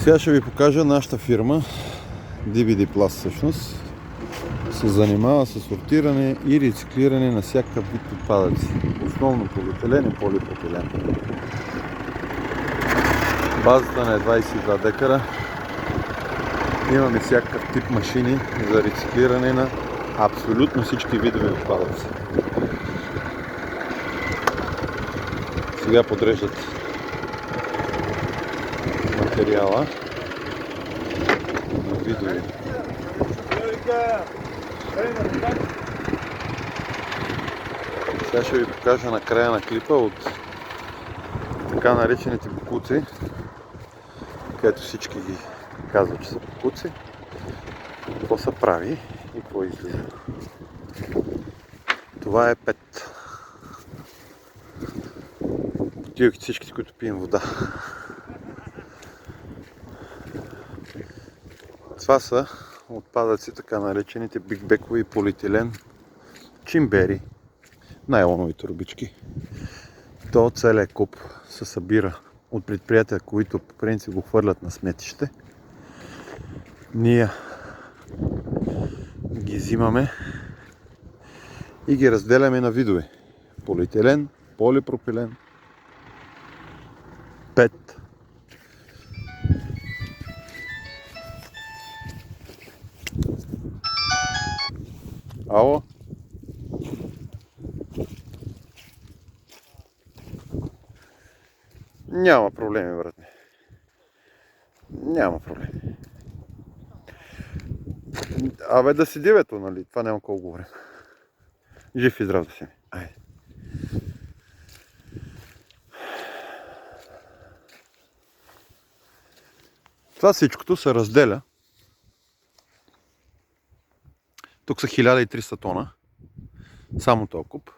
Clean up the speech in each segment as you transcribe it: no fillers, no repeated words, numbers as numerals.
Сега ще ви покажа нашата фирма DVD Plus всъщност. Се занимава с сортиране и рециклиране на всякакъв вид отпадъци. Основно полиетилен и полипропилен. Базата на е 22 декара. Имаме всякакъв тип машини за рециклиране на абсолютно всички видове отпадъци. Сега подреждат материала на видове. Сега ще ви покажа на края на клипа от така наречените бокуци, където всички ги казват, че са бокуци, какво се прави и какво излиза. Това е пет. Бутилките всичките, които пием вода. Това са отпадъци, така наречените бигбекови полиетилен, чимбери, найлонови торбички. То целият куп се събира от предприятия, които по принцип го хвърлят на сметище. Ние ги взимаме и ги разделяме на видове. Полиетилен, полипропилен, пет. Ало? Няма проблеми, брат ми. Няма проблеми. Абе да си дивето, нали? Това няма колко говорим. Жив и здрав да си ми. Айде. Това всичкото се разделя. Тук са 1300 тона. Само този куп.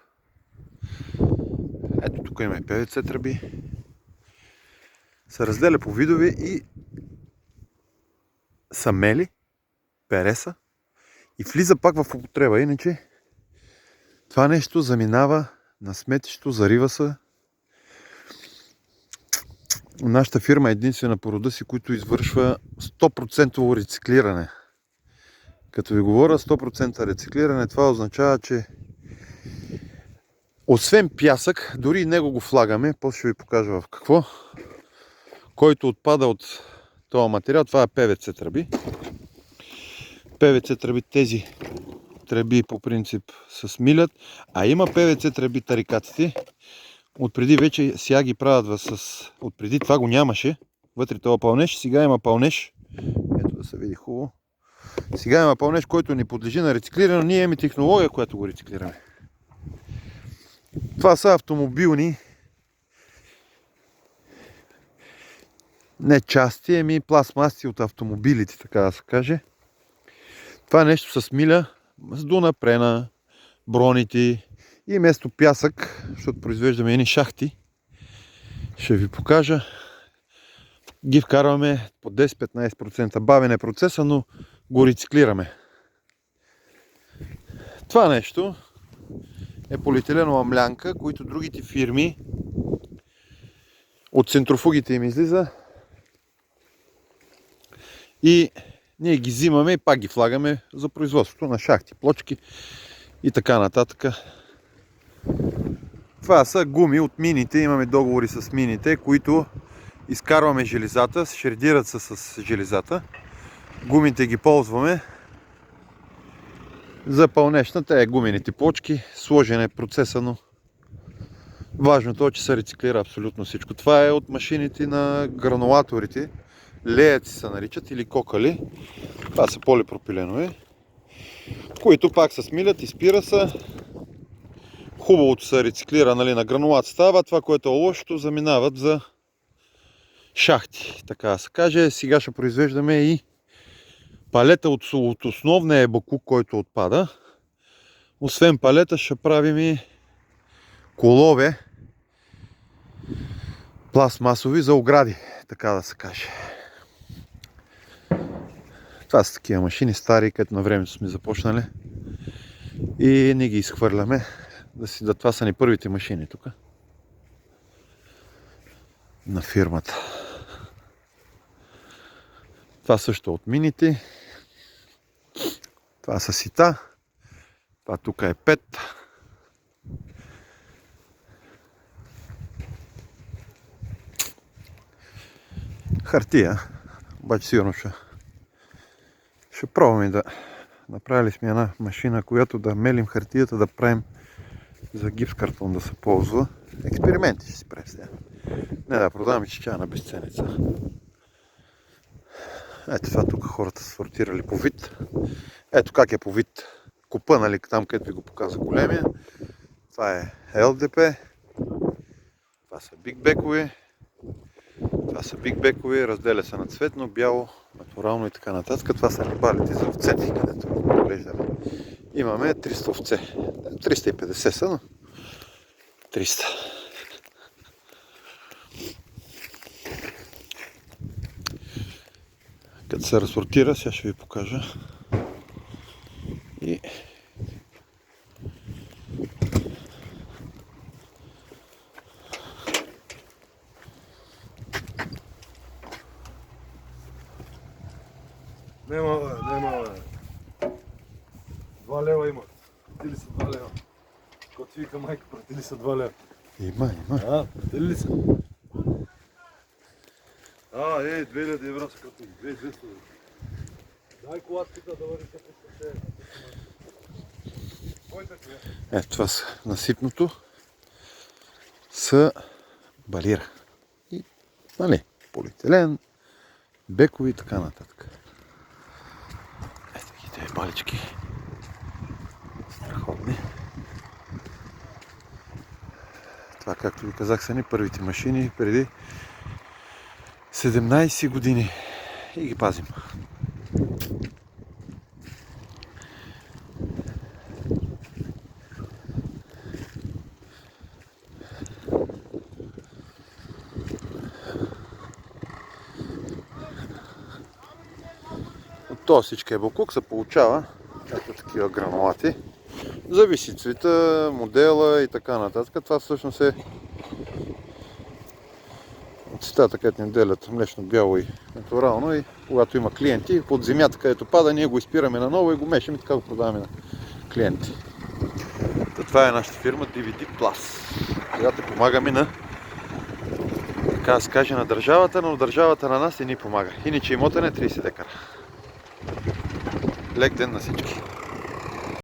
Ето тук има и ПВЦ тръби. Се разделя по видове и са мели, переса и влиза пак в употреба. Иначе това нещо заминава на сметището, зарива се. Нашата фирма е единствена по рода си, която извършва 100% рециклиране. Като ви говоря 100% рециклиране, това означава, че освен пясък, дори и него го влагаме, после ще ви покажа в какво, който отпада от този материал, това е ПВЦ тръби. ПВЦ тръби, тези тръби по принцип се смилят, а има ПВЦ тръби тарикатите, отпреди вече сега ги правят отпреди това го нямаше, вътре това пълнеж, сега има пълнеж, ето да се види хубаво. Сега има пълнеж, който не подлежи на рециклиране, но ние имаме технология, която го рециклираме. Това са автомобилни не части, ами пластмаси от автомобилите, така да се каже. Това нещо се смиля с донапрена, броните и вместо пясък, защото произвеждаме едни шахти, ще ви покажа, ги вкарваме по 10-15%. Бавен е процеса, но го рециклираме. Това нещо е полиетиленова млянка, които другите фирми от центрофугите им излиза и ние ги взимаме и пак ги влагаме за производството на шахти, плочки и така нататък. Това са гуми от мините, имаме договори с мините, които изкарваме железата, шредират се с железата. Гумите ги ползваме за пълнешната гумените плочки. Сложен е процеса, но важното е, че се рециклира абсолютно всичко. Това е от машините на гранулаторите. Леяци се наричат или кокали. Това са полипропиленови, които пак се смилят, изпира се. Хубавото се рециклира, нали, на гранулат става. Това, което е лошото, заминават за шахти, така да се каже. Сега ще произвеждаме и палета от основния бокук, който отпада. Освен палета ще правим и колове пластмасови за огради, така да се каже. Това са такива машини стари, като на времето сме започнали и не ги изхвърляме. Това са ни първите машини тук на фирмата. Това също от мините. Това са сита. Това тук е 5. Хартия. Обаче сигурно ще пробваме да направили сме една машина, която да мелим хартията, да правим за гипс картон да се ползва. Експерименти ще си правим сега. Не да продаваме чеча на безценица. Ето това тук хората са сортирали по вид. Ето как е по вид купа, нали, там където ви го показа големия. Това е LDP. Това са бигбекове. Това са бигбекове, разделя се на цветно, бяло, натурално и така нататък. Това са либалите за овцете, където го поглеждаме. Имаме 300 овце. 350 са, но 300. Като се разсортира, сега ще ви покажа. И Нема, бе. 2 лева има. Платили са 2 лева. Кот си вика майка, платили са 2 лева. има. Платили ли са? 2000 евро са като 2200. Дай колатката да върви като ще. Ето това са насипното с балира. И, нали, полиетилен, бекови и така нататък. Ето ги тези балички. Страхотни. Това, както ви казах, са ни първите машини преди 17 години. И ги пазим. От този всички ебокук се получава ето такива гранулати. Зависи цвета, модела и така нататък. Това всъщност е от цветата, където ни делят млечно, бяло и натурално. И когато има клиенти, под земята, където пада, ние го изпираме наново и го мешаме и така го продаваме на клиенти. Това е нашата фирма DVD Plus, която помагаме на, така да се каже, на държавата, но държавата на нас и ни помага. Иначе имота не е 30 декара. Лек ден на всички!